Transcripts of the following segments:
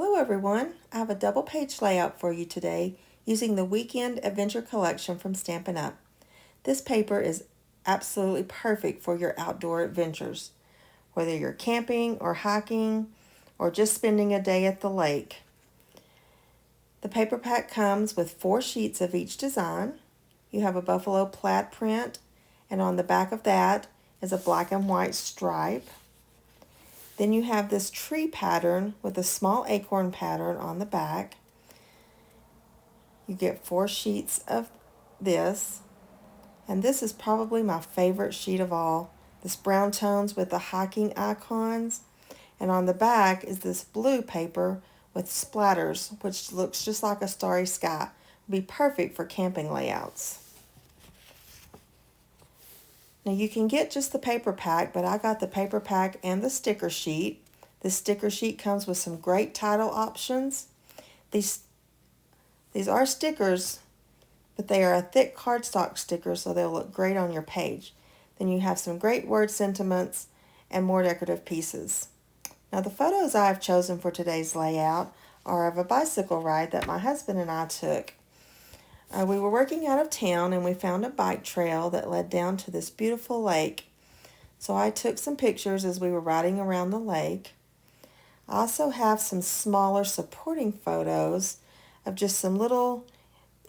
Hello everyone, I have a double page layout for you today using the Weekend Adventure Collection from Stampin' Up. This paper is absolutely perfect for your outdoor adventures, whether you're camping or hiking or just spending a day at the lake. The paper pack comes with 4 sheets of each design. You have a buffalo plaid print, and on the back of that is a black and white stripe. Then you have this tree pattern with a small acorn pattern on the back. You get 4 sheets of this, and this is probably my favorite sheet of all. This brown tones with the hiking icons, and on the back is this blue paper with splatters, which looks just like a starry sky. Would be perfect for camping layouts. Now you can get just the paper pack, but I got the paper pack and the sticker sheet. This sticker sheet comes with some great title options. These are stickers, but they are a thick cardstock sticker, so they'll look great on your page. Then you have some great word sentiments and more decorative pieces. Now the photos I have chosen for today's layout are of a bicycle ride that my husband and I took. We were working out of town and we found a bike trail that led down to this beautiful lake. So I took some pictures as we were riding around the lake. I also have some smaller supporting photos of just some little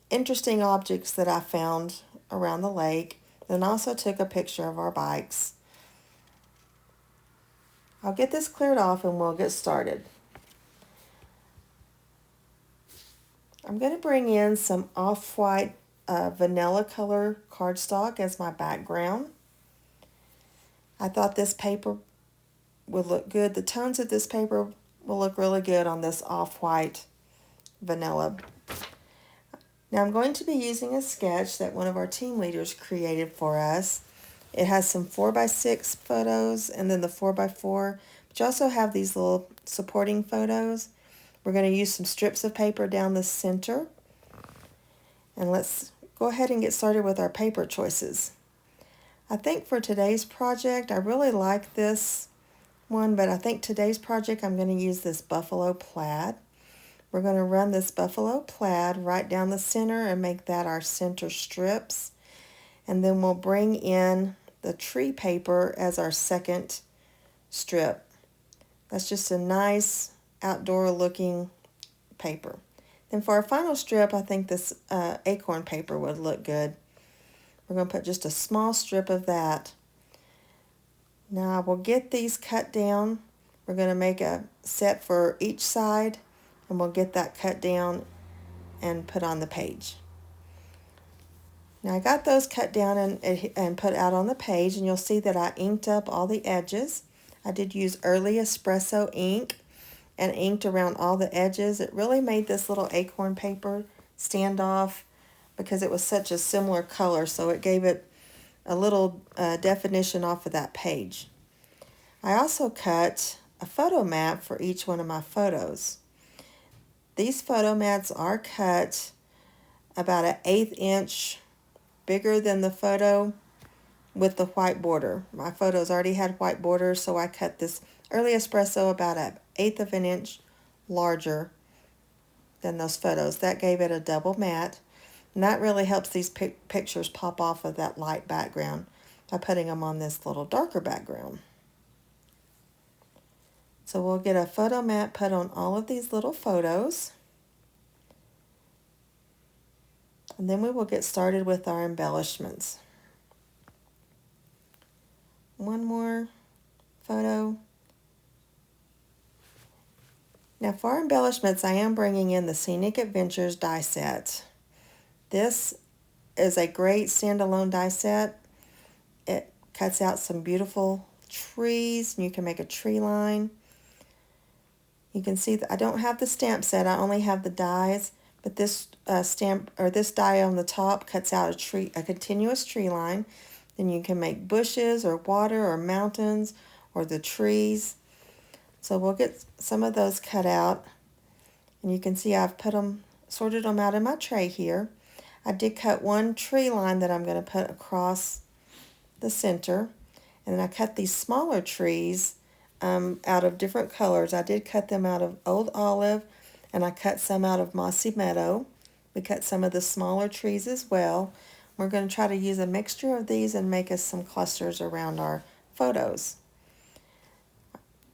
interesting objects that I found around the lake. Then also took a picture of our bikes. I'll get this cleared off and we'll get started. I'm going to bring in some off-white vanilla color cardstock as my background. I thought this paper would look good. The tones of this paper will look really good on this off-white vanilla. Now I'm going to be using a sketch that one of our team leaders created for us. It has some 4x6 photos and then the 4x4, but you also have these little supporting photos. We're going to use some strips of paper down the center. And let's go ahead and get started with our paper choices. I think for today's project, I really like this one, but I think today's project I'm going to use this buffalo plaid. We're going to run this buffalo plaid right down the center and make that our center strips. And then we'll bring in the tree paper as our second strip. That's just a nice outdoor looking paper. Then for our final strip, I think this acorn paper would look good. We're going to put just a small strip of that. Now we'll get these cut down. We're going to make a set for each side and we'll get that cut down and put on the page. Now I got those cut down and put out on the page, and you'll see that I inked up all the edges. I did use early espresso ink and inked around all the edges. It really made this little acorn paper stand off because it was such a similar color, so it gave it a little definition off of that page. I also cut a photo mat for each one of my photos. These photo mats are cut about an 1/8 inch bigger than the photo with the white border. My photos already had white borders, so I cut this early espresso about an 1/8 of an inch larger than those photos. That gave it a double mat, and that really helps these pictures pop off of that light background by putting them on this little darker background. So we'll get a photo mat put on all of these little photos. And then we will get started with our embellishments. One more photo. Now for our embellishments, I am bringing in the Scenic Adventures die set. This is a great standalone die set. It cuts out some beautiful trees, and you can make a tree line. You can see that I don't have the stamp set, I only have the dies, but this this die on the top cuts out a continuous tree line. Then you can make bushes or water or mountains or the trees. So we'll get some of those cut out, and you can see I've sorted them out in my tray here. I did cut one tree line that I'm going to put across the center, and then I cut these smaller trees out of different colors. I did cut them out of Old Olive, and I cut some out of Mossy Meadow. We cut some of the smaller trees as well. We're going to try to use a mixture of these and make us some clusters around our photos.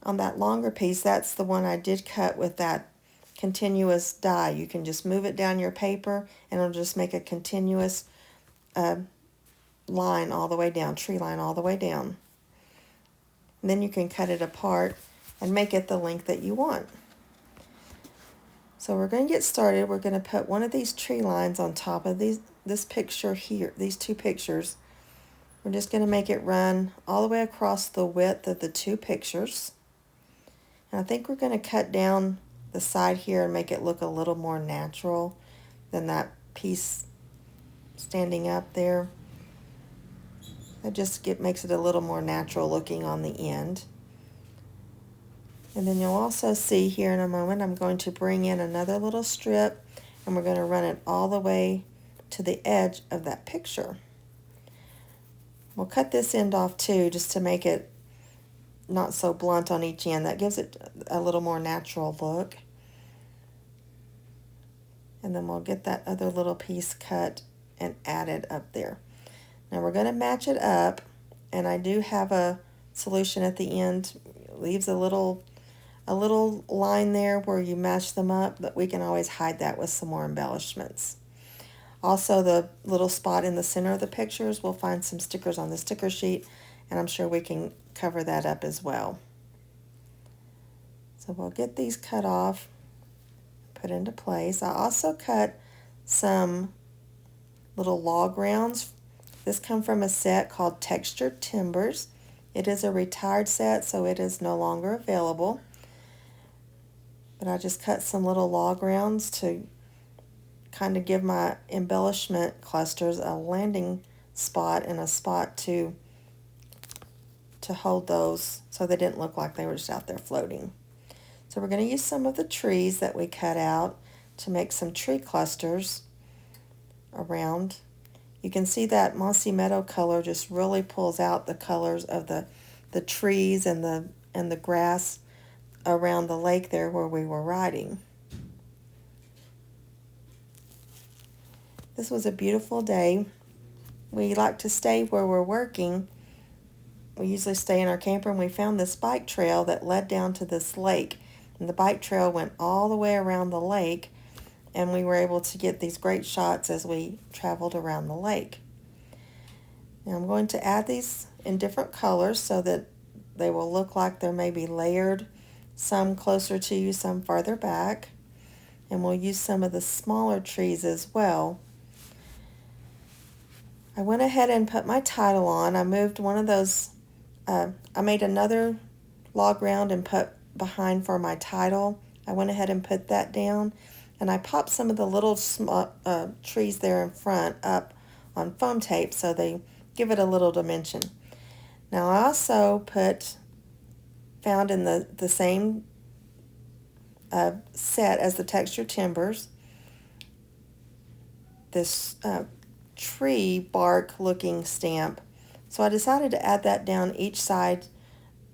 On that longer piece, that's the one I did cut with that continuous die. You can just move it down your paper and it'll just make a continuous line all the way down, tree line all the way down. And then you can cut it apart and make it the length that you want. So we're going to get started. We're going to put one of these tree lines on top of this picture here, these two pictures. We're just going to make it run all the way across the width of the two pictures. And I think we're going to cut down the side here and make it look a little more natural than that piece standing up there. That just makes it a little more natural looking on the end. And then you'll also see here in a moment, I'm going to bring in another little strip and we're going to run it all the way to the edge of that picture. We'll cut this end off too, just to make it not so blunt on each end. That gives it a little more natural look. And then we'll get that other little piece cut and added up there. Now we're going to match it up, and I do have a solution at the end. It leaves a little line there where you match them up, but we can always hide that with some more embellishments. Also, the little spot in the center of the pictures, we'll find some stickers on the sticker sheet, and I'm sure we can cover that up as well. So we'll get these cut off, put into place. I also cut some little log rounds. This comes from a set called Textured Timbers. It is a retired set, so it is no longer available. But I just cut some little log rounds to kind of give my embellishment clusters a landing spot and a spot to hold those so they didn't look like they were just out there floating. So we're going to use some of the trees that we cut out to make some tree clusters around. You can see that Mossy Meadow color just really pulls out the colors of the trees and the grass around the lake there where we were riding. This was a beautiful day. We like to stay where we're working. We usually stay in our camper, and we found this bike trail that led down to this lake. And the bike trail went all the way around the lake, and we were able to get these great shots as we traveled around the lake. Now I'm going to add these in different colors so that they will look like they're maybe layered, some closer to you, some farther back. And we'll use some of the smaller trees as well. I went ahead and put my title on. I moved one of those, I made another log round and put behind for my title. I went ahead and put that down, and I popped some of the little trees there in front up on foam tape so they give it a little dimension. Now I also found in the same set as the Textured Timbers, this tree bark looking stamp. So I decided to add that down each side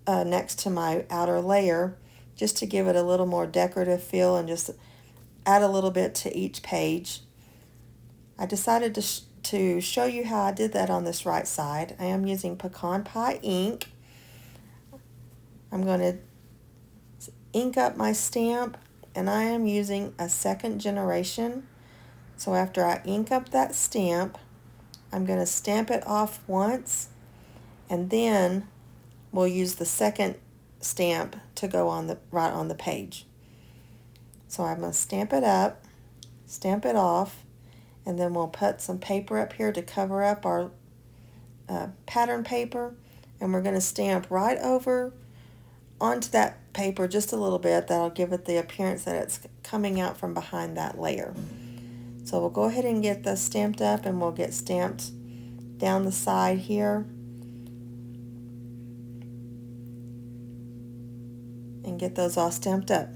next to my outer layer, just to give it a little more decorative feel and just add a little bit to each page. I decided to show you how I did that on this right side. I am using Pecan Pie ink. I'm going to ink up my stamp, and I am using a second generation. So after I ink up that stamp, I'm going to stamp it off once, and then we'll use the second stamp to go on right on the page. So I'm going to stamp it up, stamp it off, and then we'll put some paper up here to cover up our pattern paper, and we're going to stamp right over onto that paper just a little bit. That'll give it the appearance that it's coming out from behind that layer. So we'll go ahead and get this stamped up, and we'll get stamped down the side here and get those all stamped up.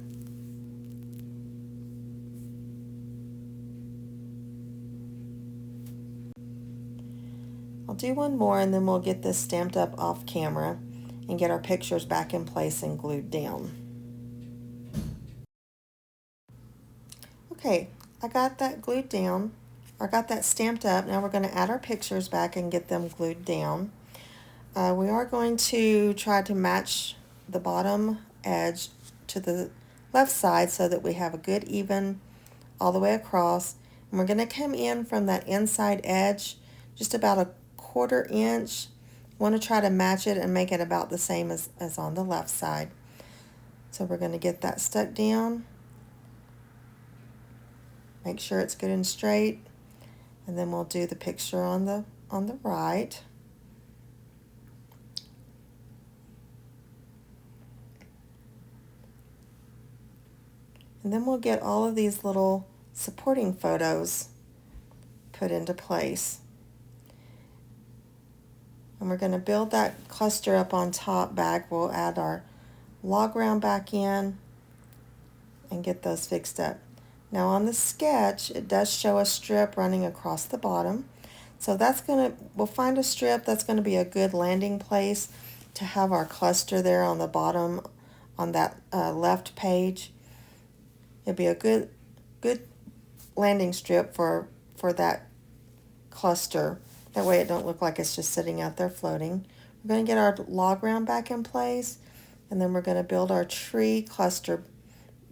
I'll do one more, and then we'll get this stamped up off camera. and get our pictures back in place and glued down. Okay, I got that glued down, or got that stamped up. Now we're going to add our pictures back and get them glued down. We are going to try to match the bottom edge to the left side so that we have a good even all the way across. And we're going to come in from that inside edge just about a 1/4 inch. Want to try to match it and make it about the same as on the left side. So we're going to get that stuck down. Make sure it's good and straight. And then we'll do the picture on the right. And then we'll get all of these little supporting photos put into place. And we're going to build that cluster up on top back. We'll add our log round back in and get those fixed up. Now on the sketch, it does show a strip running across the bottom. So we'll find a strip that's going to be a good landing place to have our cluster there on the bottom on that left page. It'd be a good landing strip for that cluster. That way it don't look like it's just sitting out there floating. We're going to get our log round back in place, and then we're going to build our tree cluster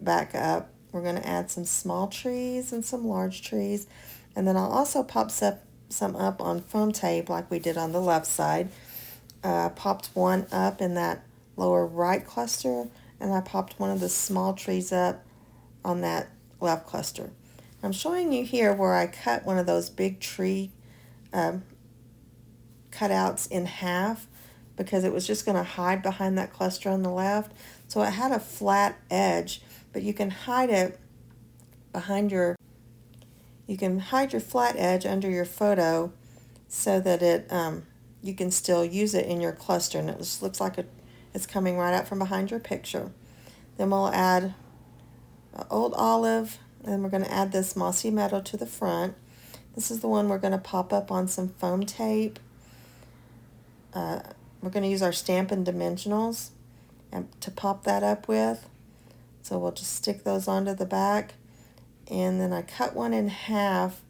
back up. We're going to add some small trees and some large trees, and then I'll also pop some up on foam tape like we did on the left side. Popped one up in that lower right cluster, and I popped one of the small trees up on that left cluster. I'm showing you here where I cut one of those big tree cutouts in half because it was just going to hide behind that cluster on the left. So it had a flat edge, but you can hide it behind your flat edge under your photo so that you can still use it in your cluster, and it just looks like it's coming right out from behind your picture. Then we'll add old olive, and we're going to add this mossy meadow to the front. This is the one we're going to pop up on some foam tape. We're going to use our Stampin' Dimensionals to pop that up with. So we'll just stick those onto the back. And then I cut one in half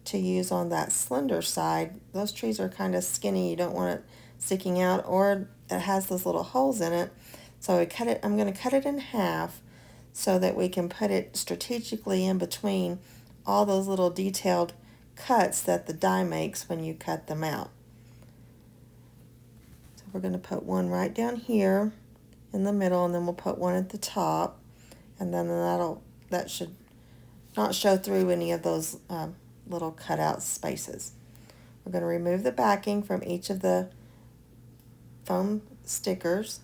to use on that slender side. Those trees are kind of skinny. You don't want it sticking out, or it has those little holes in it. So I'm going to cut it in half so that we can put it strategically in between all those little detailed cuts that the die makes when you cut them out. So we're going to put one right down here in the middle, and then we'll put one at the top, and then that should not show through any of those little cutout spaces. We're going to remove the backing from each of the foam stickers,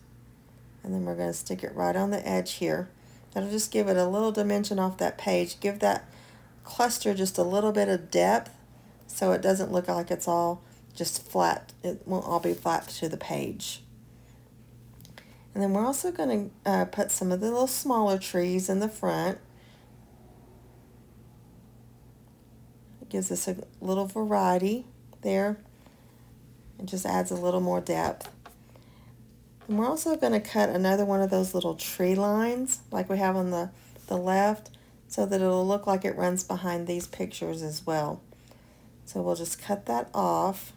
and then we're going to stick it right on the edge here. That'll just give it a little dimension off that page, give that cluster just a little bit of depth so it doesn't look like it's all just flat. It won't all be flat to the page. And then we're also going to put some of the little smaller trees in the front. It gives us a little variety there. It just adds a little more depth. And we're also going to cut another one of those little tree lines like we have on the left, so that it'll look like it runs behind these pictures as well. So we'll just cut that off,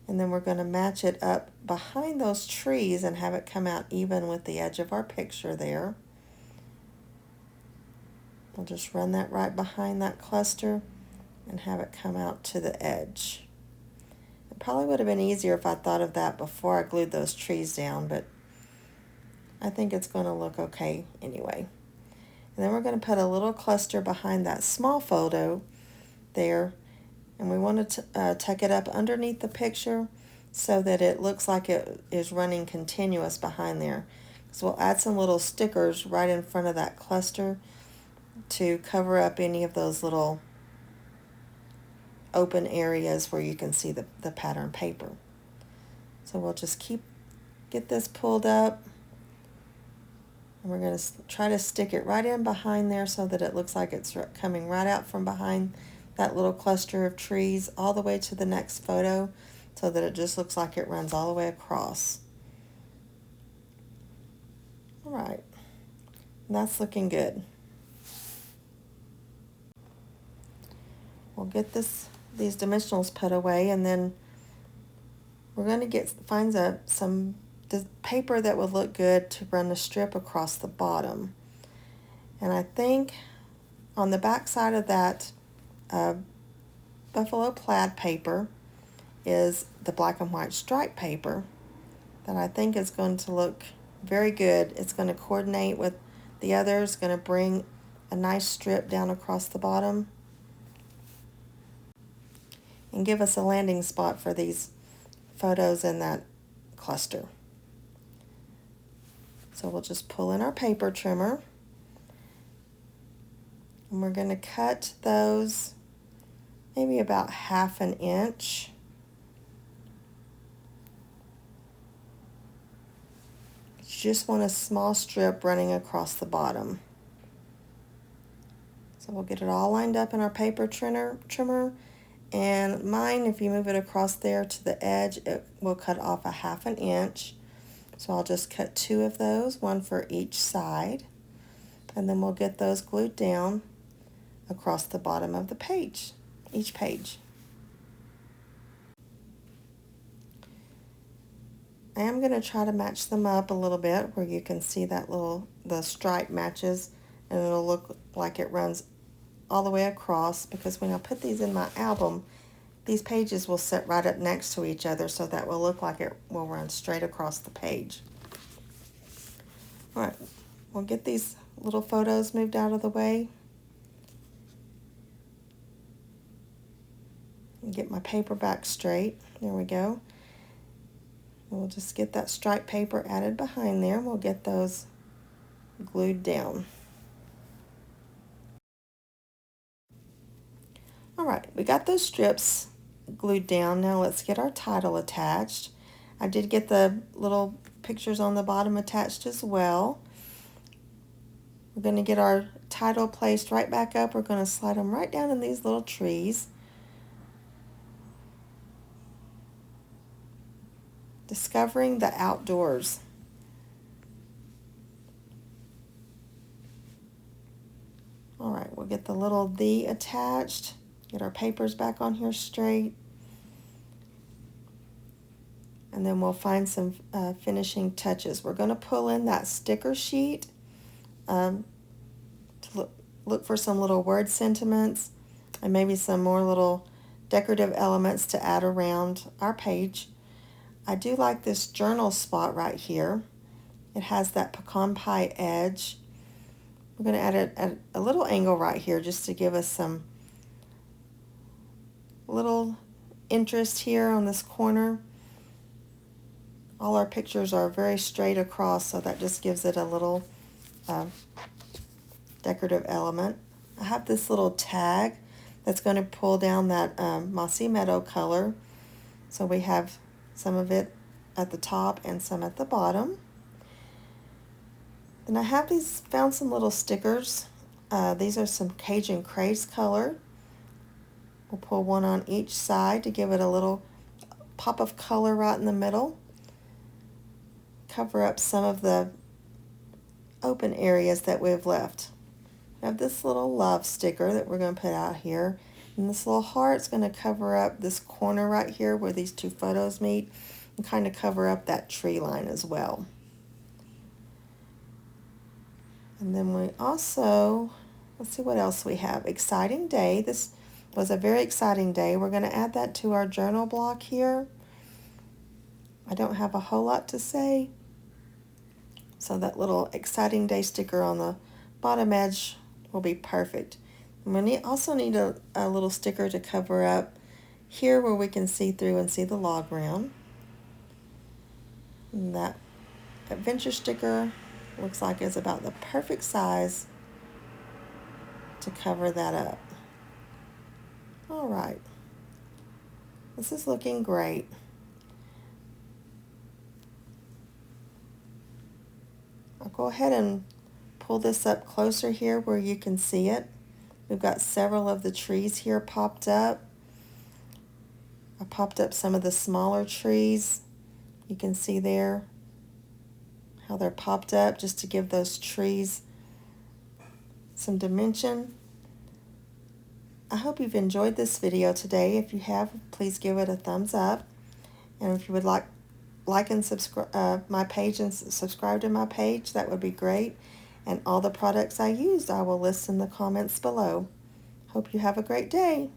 and then we're going to match it up behind those trees and have it come out even with the edge of our picture there. We'll just run that right behind that cluster and have it come out to the edge. It probably would have been easier if I thought of that before I glued those trees down, but I think it's going to look okay anyway. And then we're going to put a little cluster behind that small photo there, and we want to tuck it up underneath the picture so that it looks like it is running continuous behind there. So we'll add some little stickers right in front of that cluster to cover up any of those little open areas where you can see the pattern paper. So we'll just get this pulled up, and we're going to try to stick it right in behind there so that it looks like it's coming right out from behind that little cluster of trees all the way to the next photo, so that it just looks like it runs all the way across. All right, that's looking good. We'll get these dimensionals put away, and then we're going to find some the paper that would look good to run a strip across the bottom. And I think on the back side of that buffalo plaid paper is the black and white stripe paper that I think is going to look very good. It's going to coordinate with the others, going to bring a nice strip down across the bottom and give us a landing spot for these photos in that cluster. So we'll just pull in our paper trimmer, and we're going to cut those maybe about 1/2 inch. You just want a small strip running across the bottom. So we'll get it all lined up in our paper trimmer, and mine, if you move it across there to the edge, it will cut off 1/2 inch. So I'll just cut 2 of those, one for each side, and then we'll get those glued down across the bottom of the page, each page. I am going to try to match them up a little bit where you can see that the stripe matches, and it'll look like it runs all the way across, because when I put these in my album, these pages will sit right up next to each other, so that will look like it will run straight across the page. All right, we'll get these little photos moved out of the way. And get my paper back straight. There we go. We'll just get that stripe paper added behind there. We'll get those glued down. All right, we got those strips glued down. Now let's get our title attached. I did get the little pictures on the bottom attached as well. We're going to get our title placed right back up. We're going to slide them right down in these little trees. Discovering the outdoors. All right, we'll get the little "the" attached. Get our papers back on here straight. And then we'll find some finishing touches. We're going to pull in that sticker sheet to look for some little word sentiments and maybe some more little decorative elements to add around our page. I do like this journal spot right here. It has that pecan pie edge. We're going to add it at a little angle right here just to give us some little interest here on this corner. All our pictures are very straight across, so that just gives it a little decorative element. I have this little tag that's going to pull down that mossy meadow color. So we have some of it at the top and some at the bottom. Then I have found some little stickers. These are some Cajun Craze color. We'll pull one on each side to give it a little pop of color right in the middle. Cover up some of the open areas that we've left. We have this little love sticker that we're going to put out here. And this little heart's going to cover up this corner right here where these two photos meet and kind of cover up that tree line as well. And then we also, let's see what else we have. Exciting day. This was a very exciting day. We're going to add that to our journal block here. I don't have a whole lot to say. So that little exciting day sticker on the bottom edge will be perfect. And we also need a little sticker to cover up here where we can see through and see the log round. And that adventure sticker looks like it's about the perfect size to cover that up. All right, this is looking great. I'll go ahead and pull this up closer here where you can see it. We've got several of the trees here popped up. I popped up some of the smaller trees. You can see there how they're popped up just to give those trees some dimension. I hope you've enjoyed this video today. If you have, please give it a thumbs up. And if you would like and subscribe my page and subscribe to my page, that would be great. And all the products I used, I will list in the comments below. Hope you have a great day.